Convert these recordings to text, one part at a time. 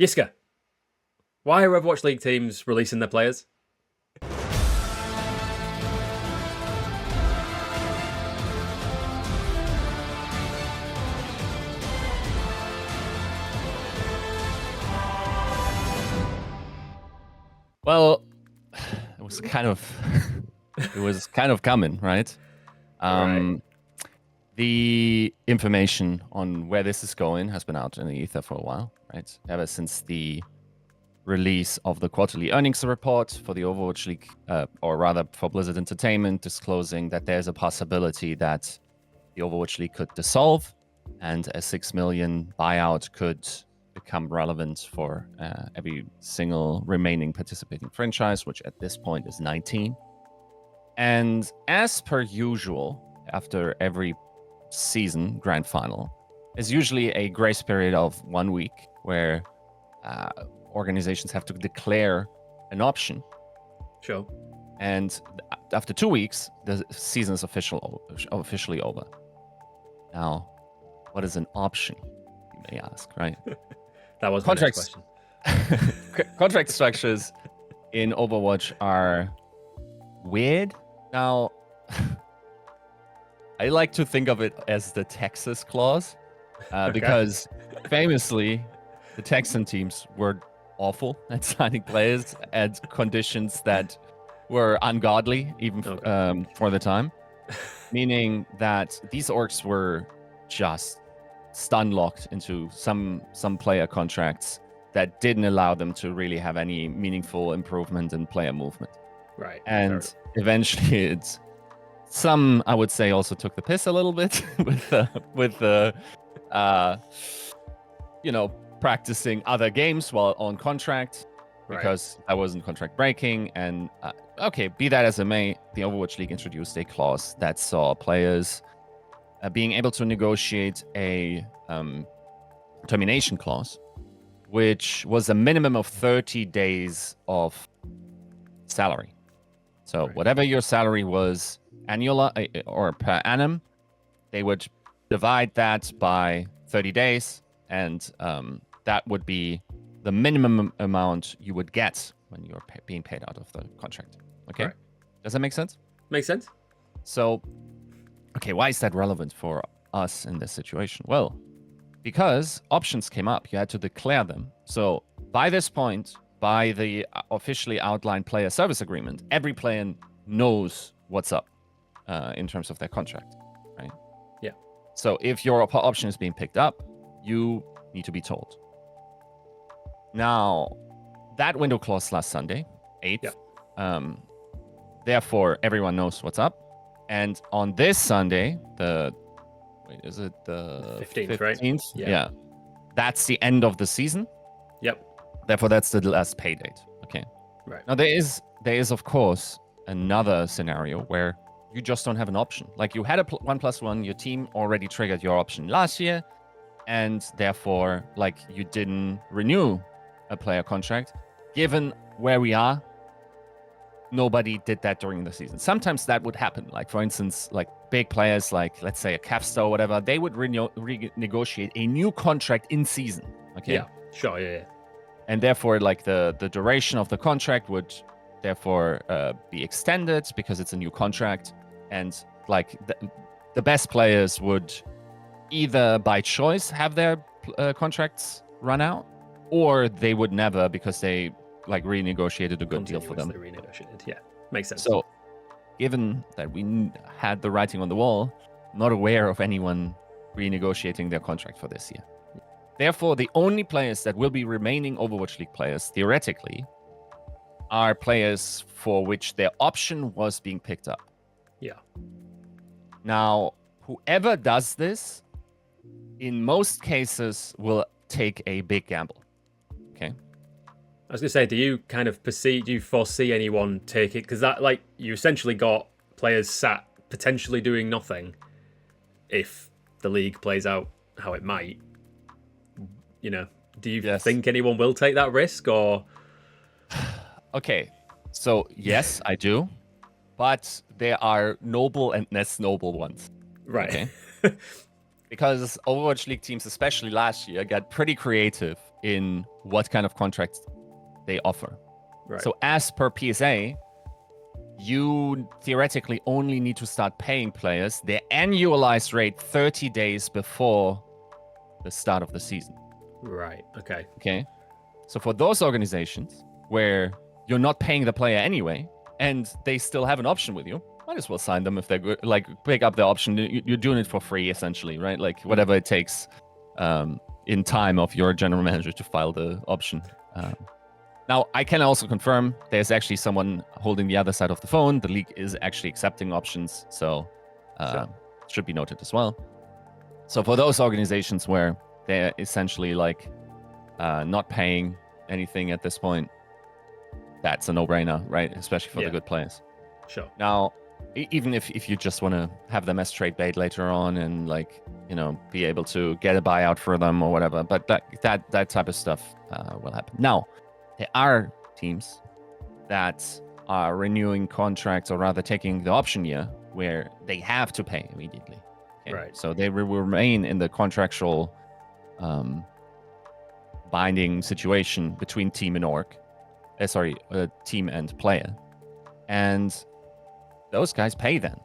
Yiska, why are Overwatch League teams releasing their players? Well, it was kind of coming, right? Right. The information on where this is going has been out in the ether for a while, right? Ever since the release of the quarterly earnings report for the Overwatch League, or rather for Blizzard Entertainment, disclosing that there's a possibility that the Overwatch League could dissolve and a 6 million buyout could become relevant for every single remaining participating franchise, which at this point is 19. And as per usual, after every season grand final, is usually a grace period of 1 week where organizations have to declare an option. Sure. And after 2 weeks, the season is officially over. Now, what is an option, you may ask, right? That was my next question. Contract structures in Overwatch are weird. Now, I like to think of it as the Texas clause, because famously, the Texan teams were awful at signing players at conditions that were ungodly, even for the time. Meaning that these orgs were just stun locked into some player contracts that didn't allow them to really have any meaningful improvement in player movement. Right. And eventually some, I would say, also took the piss a little bit with the practicing other games while on contract, because that wasn't contract breaking. And okay, be that as it may, the Overwatch League introduced a clause that saw players being able to negotiate a termination clause, which was a minimum of 30 days of salary. So whatever your salary was annual or per annum, they would divide that by 30 days, and that would be the minimum amount you would get when you're being paid out of the contract. Okay? Right. Does that make sense? Makes sense. So, okay, why is that relevant for us in this situation? Well, because options came up. You had to declare them. So by this point, by the officially outlined player service agreement, every player knows what's up in terms of their contract, right? Yeah. So if your option is being picked up, you need to be told. Now, that window closed last Sunday, 8th. Yeah. Therefore, everyone knows what's up. And on this Sunday, is it the 15th, right? Yeah. That's the end of the season. Yep. Therefore, that's the last pay date. Okay. Right. Now, there is of course another scenario where you just don't have an option. Like you had a 1+1, your team already triggered your option last year, and therefore, like, you didn't renew a player contract. Given where we are, nobody did that during the season. Sometimes that would happen. Like, for instance, like big players, like let's say a Capstar or whatever, they would renegotiate a new contract in season. Okay. Yeah. Sure. Yeah. And therefore, like the duration of the contract would therefore be extended because it's a new contract. And like the best players would either by choice have their contracts run out, or they would never, because they like renegotiated a good deal for them. Renegotiated. Yeah, makes sense. So given that we had the writing on the wall, I'm not aware of anyone renegotiating their contract for this year. Therefore, the only players that will be remaining Overwatch League players, theoretically, are players for which their option was being picked up. Yeah. Now, whoever does this, in most cases, will take a big gamble. Okay. I was going to say, do you foresee anyone take it? Because that, like, you essentially got players sat potentially doing nothing if the league plays out how it might. You know, do you think anyone will take that risk, or? Okay, so yes, I do, but there are noble and less noble ones. Right. Okay? Because Overwatch League teams, especially last year, got pretty creative in what kind of contracts they offer. Right. So as per PSA, you theoretically only need to start paying players their annualized rate 30 days before the start of the season. Right. Okay. Okay. So for those organizations where you're not paying the player anyway, and they still have an option with you, might as well sign them if they're good. Like, pick up the option. You're doing it for free, essentially, right? Like, whatever it takes in time of your general manager to file the option. Now, I can also confirm there's actually someone holding the other side of the phone. The league is actually accepting options, so should be noted as well. So for those organizations where they're essentially like not paying anything at this point, that's a no-brainer, right? Especially for the good players. Sure. Now, even if you just want to have them as trade bait later on and, like, you know, be able to get a buyout for them or whatever, but that type of stuff will happen. Now, there are teams that are renewing contracts, or rather taking the option year, where they have to pay immediately. Okay? Right. So they will remain in the contractual binding situation between team and team and player, and those guys pay then.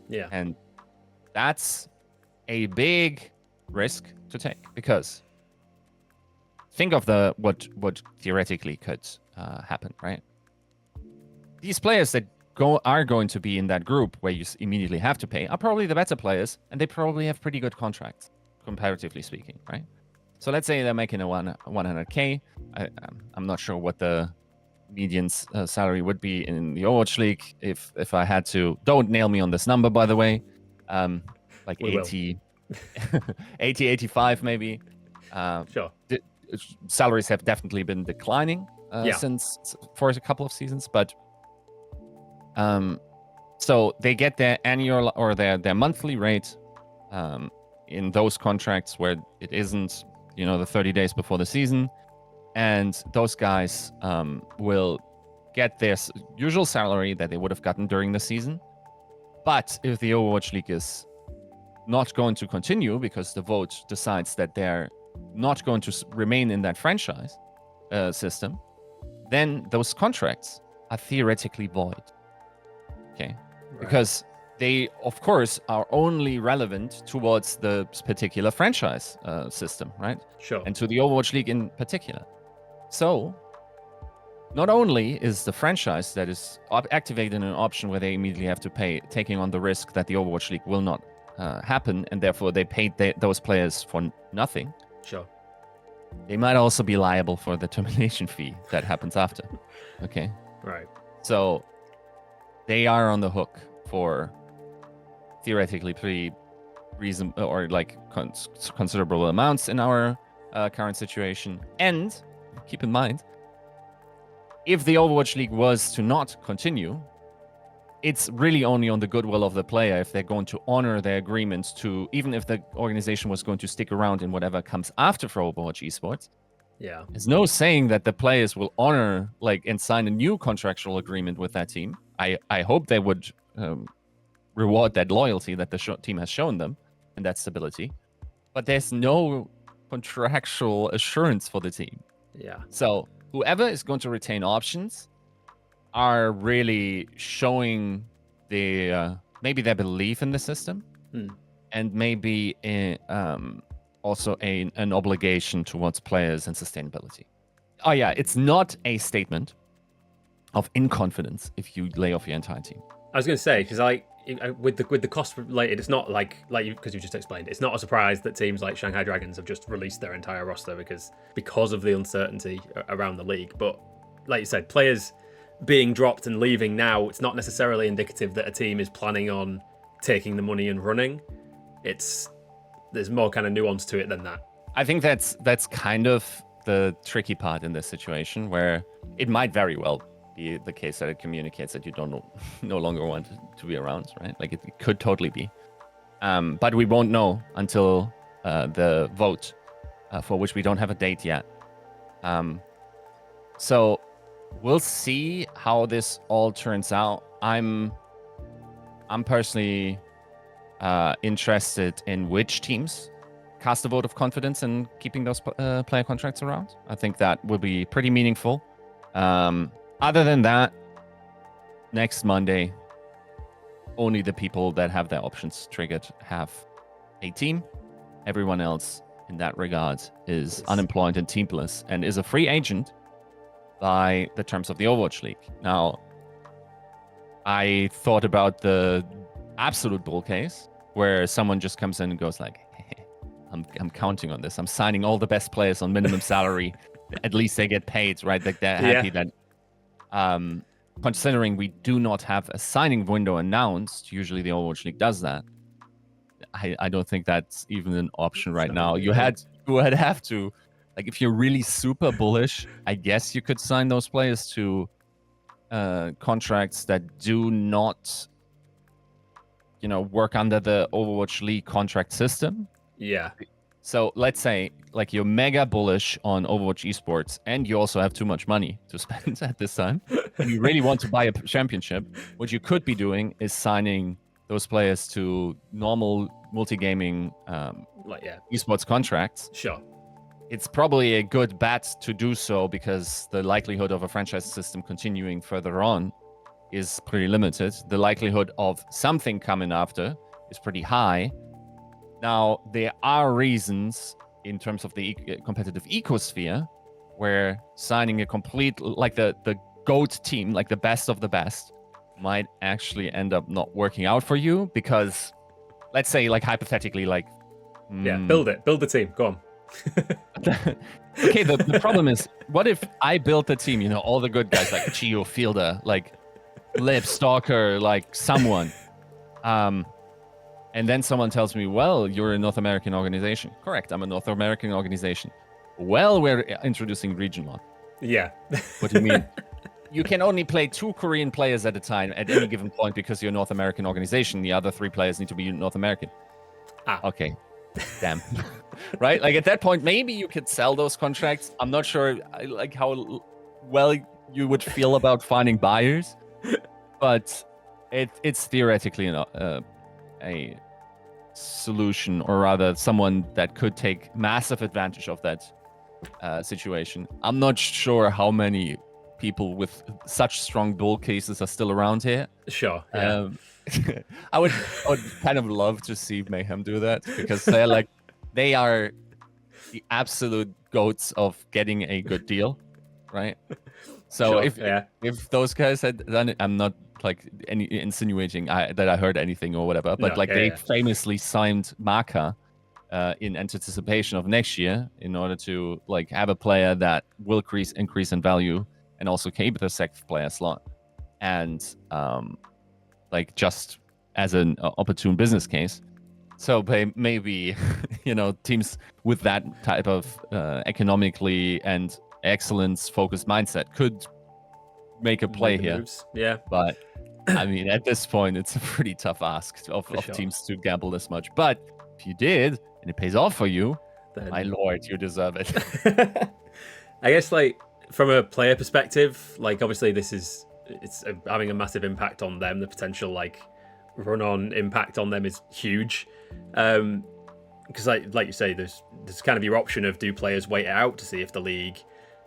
Yeah. And that's a big risk to take, because think of what theoretically could happen, right? These players that are going to be in that group where you immediately have to pay are probably the better players, and they probably have pretty good contracts, comparatively speaking, right? So let's say they're making a 100K. I'm not sure what the median salary would be in the Overwatch League. If I had to, don't nail me on this number, by the way. Like We 80, 85 maybe. Sure. Salaries have definitely been declining since for a couple of seasons, but so they get their annual or their monthly rate in those contracts where it isn't, you know, the 30 days before the season, and those guys will get their usual salary that they would have gotten during the season. But if the Overwatch League is not going to continue because the vote decides that they're not going to remain in that franchise system, then those contracts are theoretically void. Okay, right. Because they, of course, are only relevant towards the particular franchise system, right? Sure. And to the Overwatch League in particular. So, not only is the franchise that is activated an option where they immediately have to pay, taking on the risk that the Overwatch League will not happen, and therefore they paid those players for nothing. Sure. They might also be liable for the termination fee that happens after. Okay. Right. So they are on the hook for theoretically pretty reasonable or like considerable amounts in our current situation. And keep in mind, if the Overwatch League was to not continue, it's really only on the goodwill of the player if they're going to honor their agreements to, even if the organization was going to stick around in whatever comes after for Overwatch esports. Yeah. There's no saying that the players will honor and sign a new contractual agreement with that team. I hope they would reward that loyalty that the team has shown them and that stability. But there's no contractual assurance for the team. Yeah. So whoever is going to retain options are really showing maybe their belief in the system, and maybe also an obligation towards players and sustainability. Oh yeah, it's not a statement of inconfidence if you lay off your entire team. I was going to say, because with the cost related, it's not like you, because you just explained, it's not a surprise that teams like Shanghai Dragons have just released their entire roster because of the uncertainty around the league. But like you said, players being dropped and leaving now, it's not necessarily indicative that a team is planning on taking the money and running. There's more kind of nuance to it than that. I think that's kind of the tricky part in this situation, where it might very well be the case that it communicates that you no longer want to be around, right? Like it could totally be. But we won't know until the vote, for which we don't have a date yet. So we'll see how this all turns out. I'm personally interested in which teams cast a vote of confidence in keeping those player contracts around. I think that would be pretty meaningful. Other than that, next Monday, only the people that have their options triggered have a team. Everyone else in that regard is unemployed and teamless and is a free agent by the terms of the Overwatch League. Now, I thought about the absolute bull case where someone just comes in and goes like, hey, I'm counting on this. I'm signing all the best players on minimum salary. At least they get paid, right? Like they're happy that considering we do not have a signing window announced, usually the Overwatch League does that. I don't think that's even an option right now. You would have to, like, if you're really super bullish, I guess you could sign those players to contracts that do not, work under the Overwatch League contract system. Yeah. So let's say, like, you're mega bullish on Overwatch esports, and you also have too much money to spend at this time, and you really want to buy a championship. What you could be doing is signing those players to normal multi-gaming esports contracts. Sure. It's probably a good bet to do so because the likelihood of a franchise system continuing further on is pretty limited. The likelihood of something coming after is pretty high. Now, there are reasons in terms of the competitive ecosphere where signing a complete, like the GOAT team, like the best of the best, might actually end up not working out for you because, let's say, like hypothetically, like... build the team, go on. Okay, the problem is, what if I built the team, all the good guys, like Geo Fielder, like Lip Stalker, like someone, and then someone tells me, well, you're a North American organization. Correct, I'm a North American organization. Well, we're introducing regional. Yeah. What do you mean? You can only play 2 Korean players at a time at any given point because you're a North American organization. The other 3 players need to be North American. Okay. Damn. Right? Like at that point, maybe you could sell those contracts. I'm not sure like how well you would feel about finding buyers, but it's theoretically a solution, or rather someone that could take massive advantage of that situation. I'm not sure how many people with such strong bull cases are still around here. Sure. Yeah. I would kind of love to see Mayhem do that because they are the absolute goats of getting a good deal, right? So if those guys had done it, I'm not like insinuating that I heard anything or whatever, but they famously signed Maka in anticipation of next year in order to like have a player that will increase in value and also keep the sixth player slot, and like just as an opportune business case. So maybe teams with that type of economically and excellence focused mindset could make a play here. Moves. Yeah, but I mean, at this point, it's a pretty tough ask of teams to gamble this much. But if you did, and it pays off for you, then my lord, you deserve it. I guess, like, from a player perspective, like, obviously it's having a massive impact on them. The potential, like, run-on impact on them is huge. Because, like you say, there's kind of your option of, do players wait it out to see if the league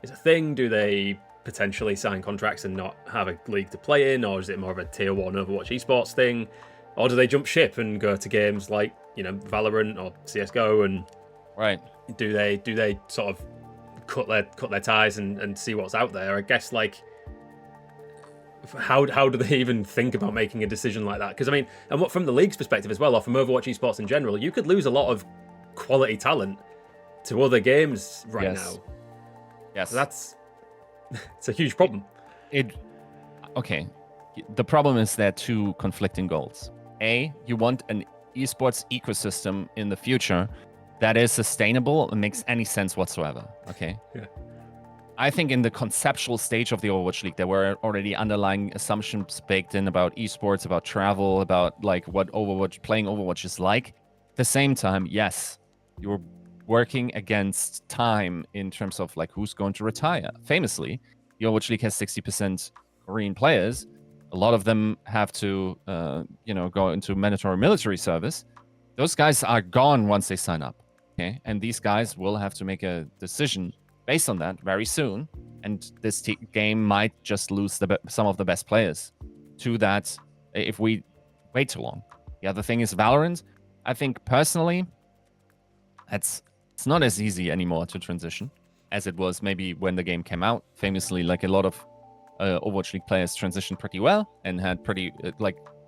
is a thing? Do they potentially sign contracts and not have a league to play in, or is it more of a tier 1 Overwatch esports thing, or do they jump ship and go to games like Valorant or CS:GO, and do they sort of cut their ties and see what's out there? I guess, like, how do they even think about making a decision like that? Because I mean, and what from the league's perspective as well, or from Overwatch esports in general, you could lose a lot of quality talent to other games right now. Yes, so it's a huge problem. Okay. The problem is there are 2 conflicting goals. A, you want an esports ecosystem in the future that is sustainable and makes any sense whatsoever. Okay. Yeah. I think in the conceptual stage of the Overwatch League, there were already underlying assumptions baked in about esports, about travel, about like what playing Overwatch is like. At the same time, yes, you're working against time in terms of like who's going to retire. Famously, the Overwatch League has 60% Korean players. A lot of them have to, go into mandatory military service. Those guys are gone once they sign up. Okay, and these guys will have to make a decision based on that very soon, and this game might just lose some of the best players to that if we wait too long. The other thing is Valorant. I think personally, it's not as easy anymore to transition as it was maybe when the game came out. Famously, like a lot of Overwatch League players transitioned pretty well and had pretty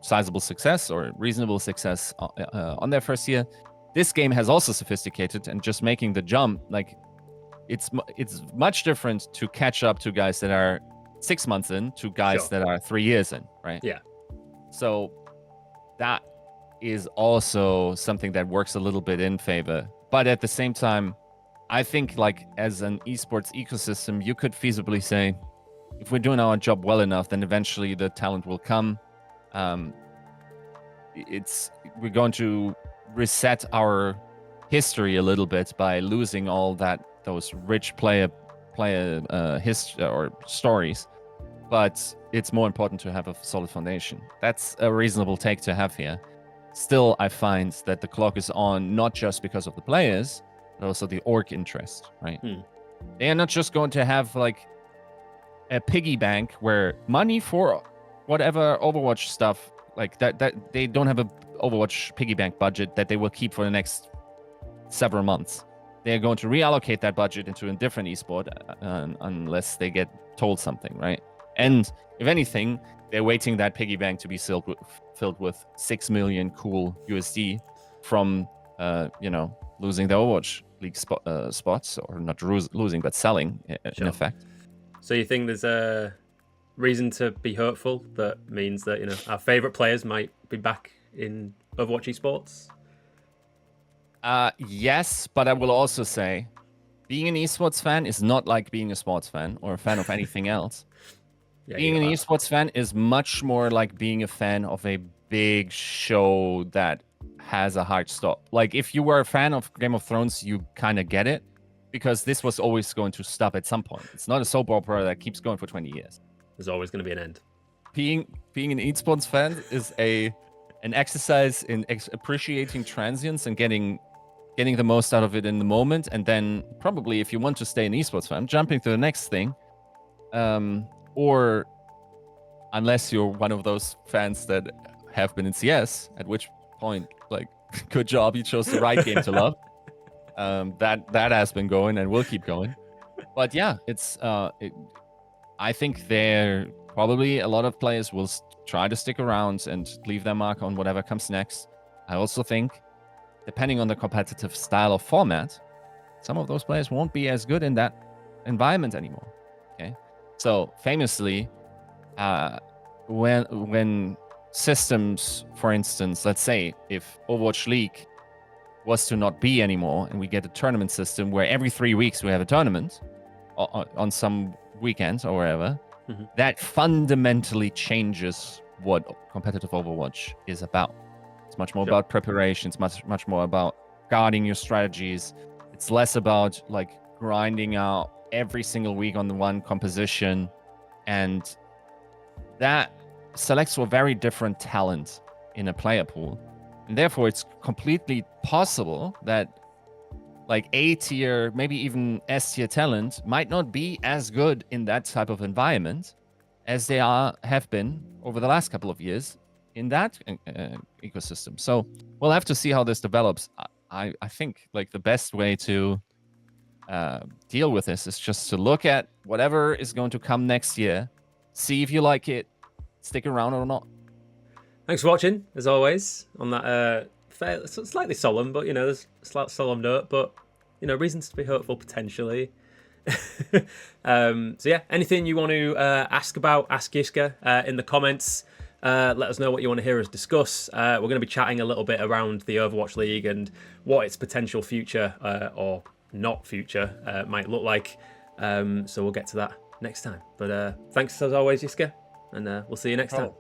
sizable success or reasonable success on their first year. This game has also sophisticated, and just making the jump, like it's much different to catch up to guys that are 6 months in to guys that are 3 years in, right? Yeah. So that is also something that works a little bit in favor. But at the same time, I think like as an esports ecosystem, you could feasibly say, if we're doing our job well enough, then eventually the talent will come. We're going to reset our history a little bit by losing all those rich player history or stories. But it's more important to have a solid foundation. That's a reasonable take to have here. Still, I find that the clock is on not just because of the players, but also the org interest, right? They are not just going to have like a piggy bank where money for whatever Overwatch stuff like that they don't have a Overwatch piggy bank budget that they will keep for the next several months. They're going to reallocate that budget into a different esport unless they get told something, right? And if anything, they're waiting that piggy bank to be filled with 6 million cool USD from losing the Overwatch League spots, or not losing but selling in effect. So you think there's a reason to be hopeful that means that our favorite players might be back in Overwatch esports? Yes, but I will also say being an esports fan is not like being a sports fan or a fan of anything else. Being an esports fan is much more like being a fan of a big show that has a hard stop. Like if you were a fan of Game of Thrones, you kind of get it, because this was always going to stop at some point. It's not a soap opera that keeps going for 20 years. There's always going to be an end. Being an esports fan is an exercise in appreciating transience and getting the most out of it in the moment, and then probably, if you want to stay an esports fan, jumping to the next thing. Or unless you're one of those fans that have been in CS, at which point, like, good job, you chose the right game to love. That has been going and will keep going. But yeah, I think there probably a lot of players will try to stick around and leave their mark on whatever comes next. I also think, depending on the competitive style of format, some of those players won't be as good in that environment anymore. Okay. So famously, when systems, for instance, let's say if Overwatch League was to not be anymore and we get a tournament system where every 3 weeks we have a tournament on some weekends or wherever, that fundamentally changes what competitive Overwatch is about. It's much more about preparation. It's much more about guarding your strategies. It's less about like grinding out every single week on the one composition, and that selects for very different talent in a player pool, and therefore it's completely possible that like A tier, maybe even S tier talent might not be as good in that type of environment as they have been over the last couple of years in that ecosystem. So we'll have to see how this develops. I think like the best way to deal with this is just to look at whatever is going to come next year, see if you like it, stick around or not. Thanks for watching, as always, on that slightly solemn, but there's a slight solemn note, but reasons to be hopeful potentially. So yeah, anything you want to ask Yiska in the comments. Let us know what you want to hear us discuss. We're going to be chatting a little bit around the Overwatch League and what its potential future or not future might look like. So we'll get to that next time. But thanks as always, Yiska, and we'll see you next time.